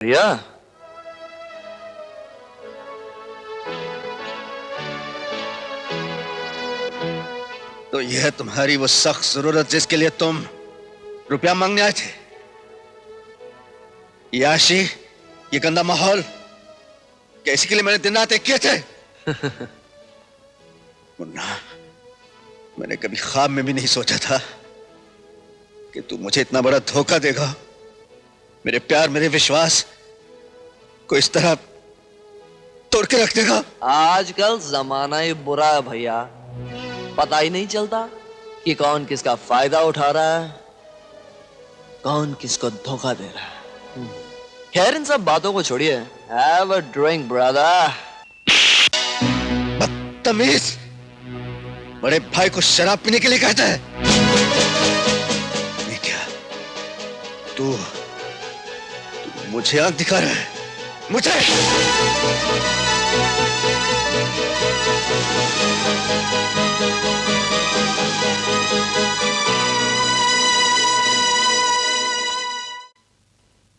भैया, तो यह है तुम्हारी वो सख्त जरूरत जिसके लिए तुम रुपया मांगने आए थे? ये आशी, ये गंदा माहौल, क्या इसी के लिए मैंने दिन रात एक किए थे? मुन्ना, मैंने कभी ख्वाब में भी नहीं सोचा था कि तू मुझे इतना बड़ा धोखा देगा। मेरे प्यार, मेरे विश्वास को इस तरह तोड़ के रख देगा। आजकल जमाना ही बुरा है भैया, पता ही नहीं चलता कि कौन किसका फायदा उठा रहा है, कौन किसको धोखा दे रहा है। खैर, इन सब बातों को छोड़िए। Have a drink brother. बदतमीज, बड़े भाई को शराब पीने के लिए कहता है? नहीं क्या तू मुझे आंख दिखा रहा है? मुझे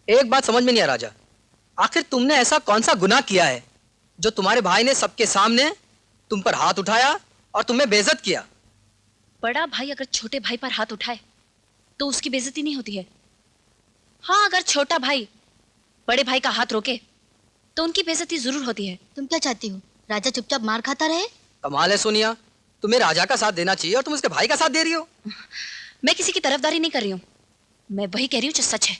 एक बात समझ में नहीं आ राजा, आखिर तुमने ऐसा कौन सा गुनाह किया है जो तुम्हारे भाई ने सबके सामने तुम पर हाथ उठाया और तुम्हें बेइज्जत किया? बड़ा भाई अगर छोटे भाई पर हाथ उठाए तो उसकी बेइज्जती नहीं होती है। हाँ, अगर छोटा भाई बड़े भाई का हाथ रोके तो उनकी बेइज्जती जरूर होती है। तुम क्या चाहती हो, राजा चुपचाप मार खाता रहे? कमाल है सोनिया, तुम्हें राजा का साथ देना चाहिए और तुम उसके भाई का साथ दे रही हो। मैं किसी की तरफदारी नहीं कर रही हूँ, मैं वही कह रही हूँ जो सच है।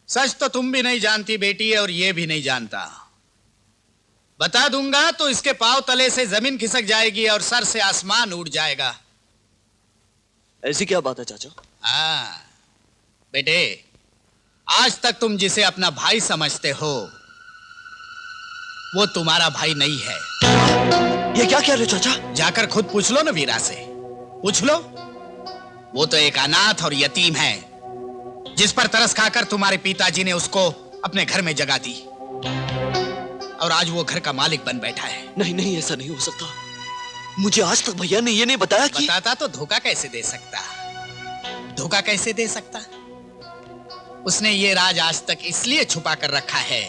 सच तो तुम भी नहीं जानती बेटी, और ये भी नहीं जानता। बता दूंगा तो इसके पांव तले से जमीन खिसक जाएगी और सर से आसमान उड़ जाएगा। ऐसी क्या बात है चाचा? हाँ बेटे, आज तक तुम जिसे अपना भाई समझते हो वो तुम्हारा भाई नहीं है। ये क्या कह रहे हो चाचा? जाकर खुद पूछ लो ना वीरा से, पूछ लो। वो तो एक अनाथ और यतीम है जिस पर तरस खाकर तुम्हारे पिताजी ने उसको अपने घर में जगा दी, और आज वो घर का मालिक बन बैठा है। नहीं नहीं, ऐसा नहीं हो सकता। मुझे आज तक भैया ने ये नहीं बताया कि... बताता तो धोखा कैसे दे सकता, धोखा कैसे दे सकता। उसने ये राज आज तक इसलिए छुपा कर रखा है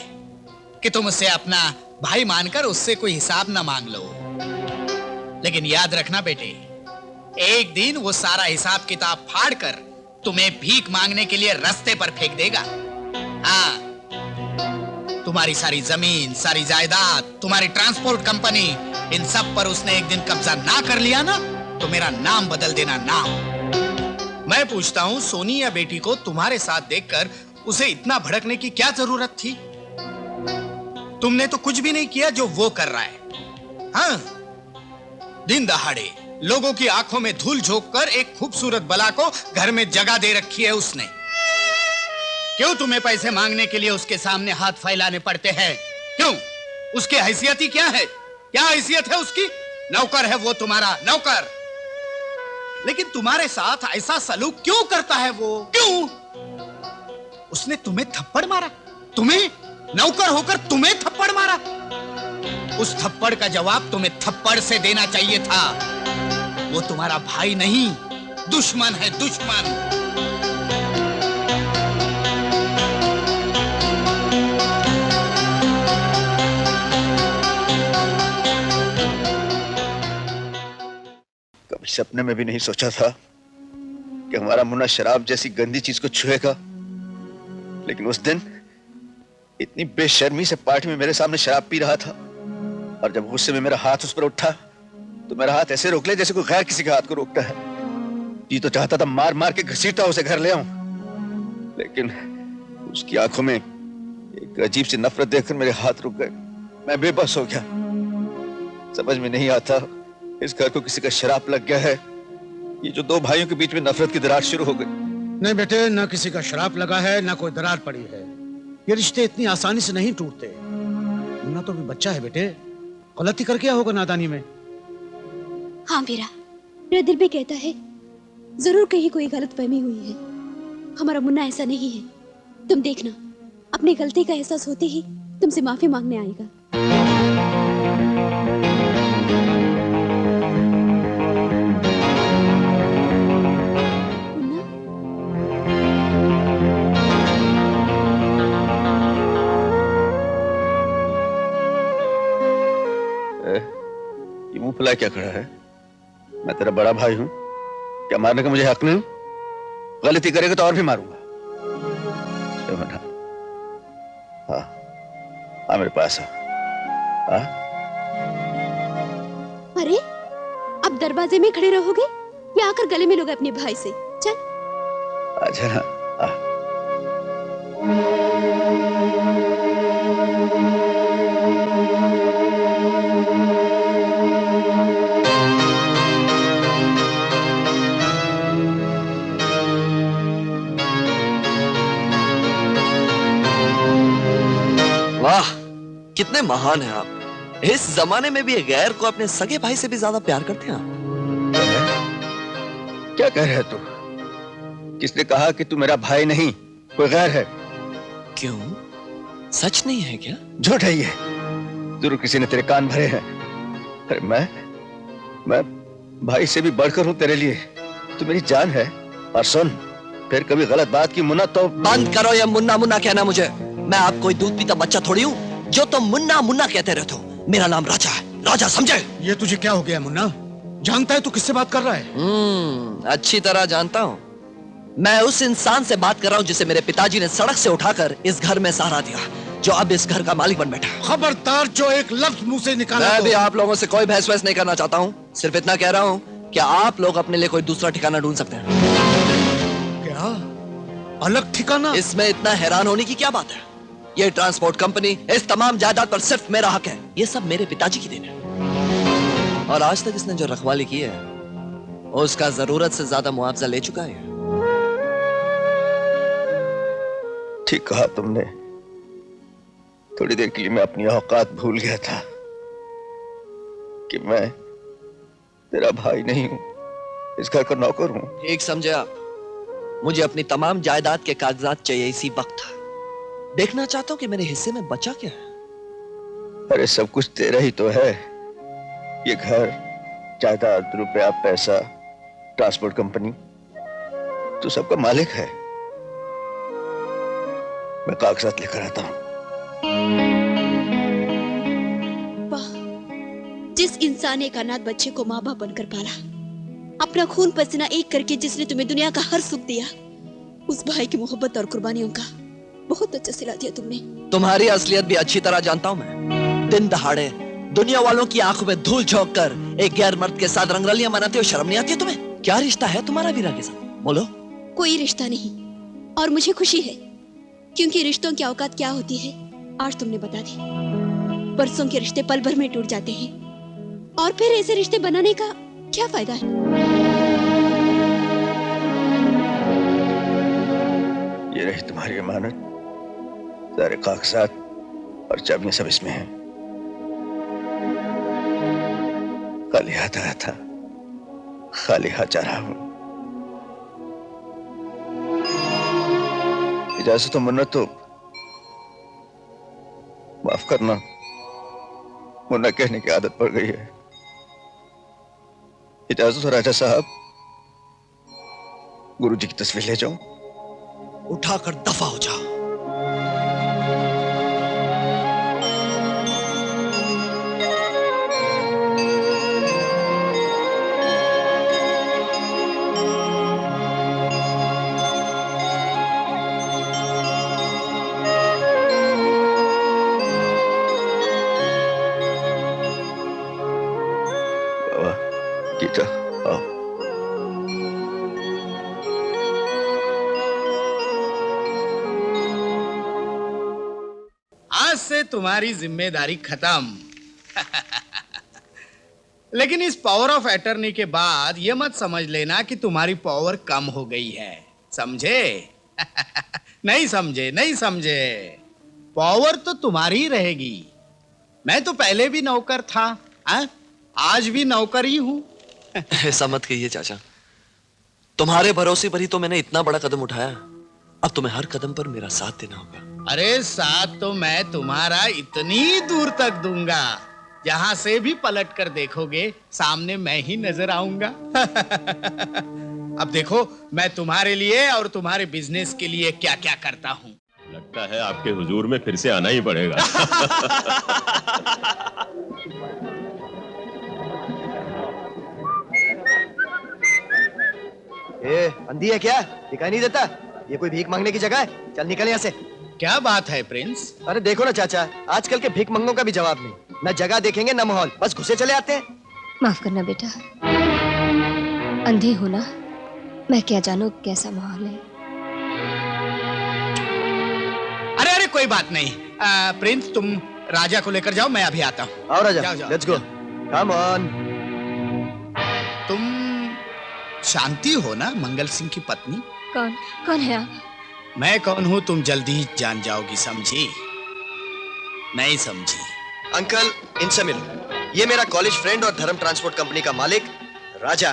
कि तुम उसे अपना भाई मानकर उससे कोई हिसाब ना मांग लो। लेकिन याद रखना बेटे, एक दिन वो सारा हिसाब किताब फाड़ कर तुम्हें भीख मांगने के लिए रास्ते पर फेंक देगा। हाँ, तुम्हारी सारी जमीन, सारी जायदाद, तुम्हारी ट्रांसपोर्ट कंपनी, इन सब पर उसने एक दिन कब्जा ना कर लिया ना, तो मेरा नाम बदल देना नाम। मैं पूछता हूं, सोनी या बेटी को तुम्हारे साथ देखकर उसे इतना भड़कने की क्या जरूरत थी? तुमने तो कुछ भी नहीं किया जो वो कर रहा है। हाँ, दिन दहाड़े लोगों की आंखों में धूल झोंककर एक खूबसूरत बला को घर में जगह दे रखी है उसने। क्यों तुम्हें पैसे मांगने के लिए उसके सामने हाथ फैलाने पड़ते हैं? क्यों? उसकी हैसियत ही क्या है? क्या हैसियत है उसकी? नौकर है वो, तुम्हारा नौकर। लेकिन तुम्हारे साथ ऐसा सलूक क्यों करता है वो? क्यों? उसने तुम्हें थप्पड़ मारा, तुम्हें नौकर होकर तुम्हें थप्पड़ मारा। उस थप्पड़ का जवाब तुम्हें थप्पड़ से देना चाहिए था। वो तुम्हारा भाई नहीं, दुश्मन है, दुश्मन। कभी सपने में भी नहीं सोचा था कि हमारा मुन्ना शराब जैसी गंदी चीज को छुएगा। लेकिन उस दिन इतनी बेशर्मी से पार्टी में मेरे सामने शराब पी रहा था, और जब गुस्से में मेरा हाथ उस पर उठा तो मेरा हाथ ऐसे रोक ले जैसे कोई गैर किसी के हाथ को रोकता है। जी तो चाहता था मार मार के घसीटता उसे घर ले आऊं, लेकिन उसकी आंखों में एक अजीब सी नफरत देखकर मेरे हाथ रुक गए। मैं बेबस हो गया। समझ में नहीं आता इस घर को किसी का शराब लग गया है, ये जो दो भाइयों के बीच में नफरत की दरार शुरू हो गई। नहीं बेटे, ना किसी का शराब लगा है, ना कोई दरार पड़ी है। ये रिश्ते इतनी आसानी से नहीं टूटते। मुन्ना तो भी बच्चा है बेटे, गलती कर क्या होगा नादानी में। हाँ वीरा, मेरा दिल भी कहता है जरूर कहीं कोई गलतफहमी हुई है। हमारा मुन्ना ऐसा नहीं है। तुम देखना, अपनी गलती का एहसास होते ही तुमसे माफी मांगने आएगा। मुन्ना, बुला क्या खड़ा है? मैं तेरा बड़ा भाई हूं, क्या मारने का मुझे हक नहीं? गलती करेगा तो और भी मारूंगा। यमुना, हाँ, आ मेरे पास आ। अरे, अब दरवाजे में खड़े रहोगे या आकर गले मिलोगे अपने भाई से? चल। आजा ना, आ। वाह, कितने महान हैं आप। इस जमाने में भी गैर को अपने सगे भाई से भी ज्यादा प्यार करते हैं आप। क्या कह रहे है तू? किसने कहा कि तू मेरा भाई नहीं, कोई गैर है? क्यों, सच नहीं है क्या? झूठ है ये, जरूर किसी ने तेरे कान भरे हैं। अरे मैं भाई से भी बढ़कर हूं तेरे लिए। तू मेरी जान है। और सुन, फिर कभी गलत बात की मुन्ना तो बंद करो ये मुन्ना मुन्ना कहना मुझे। मैं आप कोई दूध पीता बच्चा थोड़ी हूँ जो तुम मुन्ना मुन्ना कहते रहते हो। मेरा नाम राजा है, राजा समझे? ये तुझे क्या हो गया मुन्ना? जानता है तू किससे बात कर रहा है? अच्छी तरह जानता हूँ। मैं उस इंसान से बात कर रहा हूँ जिसे मेरे पिताजी ने सड़क से उठाकर इस घर में सहारा दिया, जो अब इस घर का मालिक बन बैठा है। खबरदार, जो एक लफ्ज मुंह से निकाला मैं तो... भी आप लोगों से कोई बहस वहस नहीं करना चाहता हूँ। सिर्फ इतना कह रहा हूँ कि आप लोग अपने लिए कोई दूसरा ठिकाना ढूंढ सकते हैं। क्या? अलग ठिकाना? इसमें इतना हैरान होने की क्या बात है? ये ट्रांसपोर्ट कंपनी, इस तमाम जायदाद पर सिर्फ मेरा हक है। ये सब मेरे पिताजी की देन है। और आज तक इसने जो रखवाली की है उसका जरूरत से ज्यादा मुआवजा ले चुका है। ठीक कहा तुमने। थोड़ी देर के लिए मैं अपनी औकात भूल गया था कि मैं तेरा भाई नहीं हूं, इस घर का नौकर हूं। ठीक समझे आप। मुझे अपनी तमाम जायदाद के कागजात चाहिए इसी वक्त। देखना चाहता हूं कि मेरे हिस्से में बचा क्या है। अरे सब कुछ तेरा ही तो है। ये घर, जायदाद, रुपया, पैसा, ट्रांसपोर्ट कंपनी, तू सबका मालिक है। मैं कागजात लेकर आता हूं। वाह, जिस इंसान ने एक अनाथ बच्चे को माँ बाप बनकर पाला, अपना खून पसीना एक करके जिसने तुम्हें दुनिया का हर सुख दिया, उस भाई की मोहब्बत और कुर्बानियों का बहुत अच्छा सिला दिया तुमने। तुम्हारी असलियत भी अच्छी तरह जानता हूं मैं। दिन दहाड़े दुनिया वालों की आंखों में धूल झोंक कर एक गैर मर्द के साथ रंगरलियां मनाते हो शर्म नहीं आती है तुम्हें? क्या रिश्ता है तुम्हारा वीरा के साथ? बोलो। कोई रिश्ता नहीं, और मुझे खुशी है क्योंकि रिश्तों की औकात क्या होती है आज तुमने बता दी। बरसों के रिश्ते पल भर में टूट जाते हैं, और फिर ऐसे रिश्ते बनाने का क्या फायदा है? ये रही तुम्हारी अमानत, सारे कागजात और चाबियां सब इसमें हैं। खाली हाथ आया था, खाली हाथ जा रहा हूं। इजाजत हो मुन्ना, तो माफ करना, मुन्ना कहने की आदत पड़ गई है। इजाजत हो राजा साहब, गुरुजी की तस्वीर ले जाऊं? उठाकर दफा हो जाओ। गीता, आओ। आज से तुम्हारी जिम्मेदारी खत्म। लेकिन इस पावर ऑफ अटर्नी के बाद यह मत समझ लेना कि तुम्हारी पावर कम हो गई है, समझे? नहीं समझे, नहीं समझे। पावर तो तुम्हारी ही रहेगी। मैं तो पहले भी नौकर था, आज भी नौकर ही हूं। ऐसा मत कहिए चाचा, तुम्हारे भरोसे पर ही तो मैंने इतना बड़ा कदम उठाया। अब तुम्हें हर कदम पर मेरा साथ देना होगा। अरे साथ तो मैं तुम्हारा इतनी दूर तक दूंगा, जहां से भी पलट कर देखोगे सामने मैं ही नजर आऊंगा। अब देखो मैं तुम्हारे लिए और तुम्हारे बिजनेस के लिए क्या क्या करता हूं। लगता है आपके हुजूर में फिर से आना ही पड़ेगा। ए, अंधी है क्या? दिखाई नहीं देता? ये कोई भीख मांगने की जगह है? चल निकल यहाँ से। क्या बात है प्रिंस? अरे देखो ना चाचा, आजकल के भीख मंगों का भी जवाब नहीं। न जगह देखेंगे न माहौल, बस घुसे चले आते हैं। माफ करना बेटा, अंधे हो ना, मैं क्या जानू कैसा माहौल है। अरे अरे कोई बात नहीं। प्रिंस तुम राजा को लेकर जाओ, मैं अभी आता हूँ। आओ राजा, जाओ, जाओ, लेट्स गो। Come on. तुम शांति हो ना, मंगल सिंह की पत्नी? कौन कौन है आप? मैं कौन हूँ तुम जल्दी ही जान जाओगी, समझी? नहीं समझी? अंकल, इनसे मिलो। ये मेरा कॉलेज फ्रेंड और धर्म ट्रांसपोर्ट कंपनी का मालिक राजा।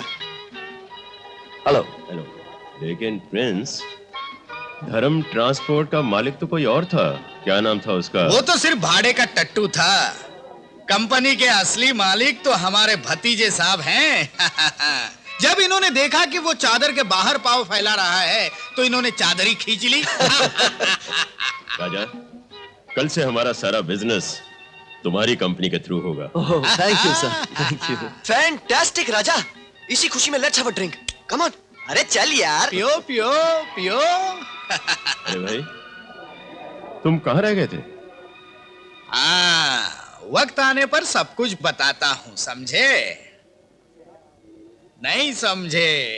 हेलो। हेलो। लेकिन प्रिंस, धर्म ट्रांसपोर्ट का मालिक तो कोई और था। क्या नाम था उसका? वो तो सिर्फ भाड़े का टट्टू था। कंपनी के असली मालिक तो हमारे भतीजे साहब हैं। जब इन्होंने देखा कि वो चादर के बाहर पांव फैला रहा है तो इन्होंने चादर ही खींच ली। राजा, कल से हमारा सारा बिजनेस तुम्हारी कंपनी के थ्रू होगा। Thank you sir, thank you. Fantastic Raja, इसी खुशी में let's have a drink. Come on. अरे चल यार। पियो पियो पियो। अरे भाई, तुम कहाँ रह गए थे? हाँ, वक्त आने पर सब कुछ बताता हूँ, समझे? नहीं समझे?